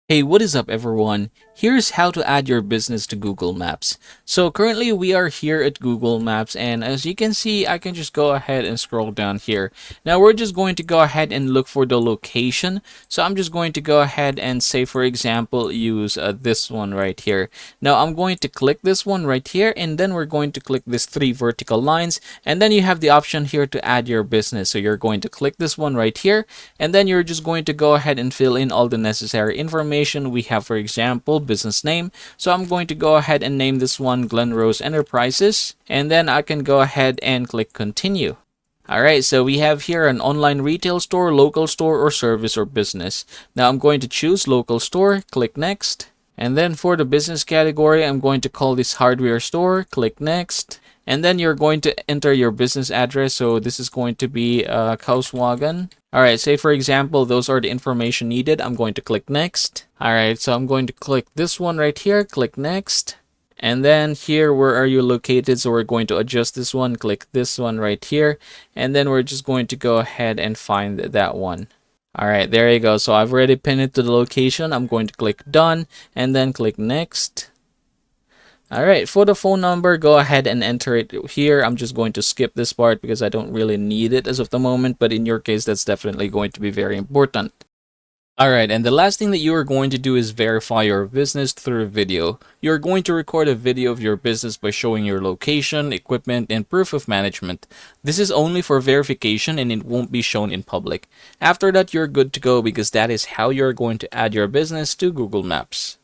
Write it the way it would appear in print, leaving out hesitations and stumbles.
Hey, what is up everyone? Here's how to add your business to Google Maps. So currently we are here at Google Maps, and as you can see, I can just go ahead and scroll down here. Now we're just going to go ahead and look for the location. So I'm just going to go ahead and say, for example, use this one right here. Now I'm going to click this one right here, and then we're going to click this three vertical lines, and then you have the option here to add your business. So you're going to click this one right here, and then you're just going to go ahead and fill in all the necessary information. We have, for example, business name. So I'm going to go ahead and name this one Glen Rose Enterprises, and then I can go ahead and click continue. Alright, so we have here an online retail store, local store, or service or business. Now I'm going to choose local store, click next. And then for the business category, I'm going to call this hardware store, click next. And then you're going to enter your business address. So this is going to be Kauswagen. Alright, say for example, those are the information needed. I'm going to click next. Alright, so I'm going to click this one right here, click next. And then here, where are you located? So we're going to adjust this one, click this one right here. And then we're just going to go ahead and find that one. Alright, there you go. So I've already pinned it to the location. I'm going to click done and then click next. Alright, for the phone number, go ahead and enter it here. I'm just going to skip this part because I don't really need it as of the moment, but in your case, that's definitely going to be very important. Alright, and the last thing that you are going to do is verify your business through a video. You're going to record a video of your business by showing your location, equipment, and proof of management. This is only for verification and it won't be shown in public. After that, you're good to go because that is how you're going to add your business to Google Maps.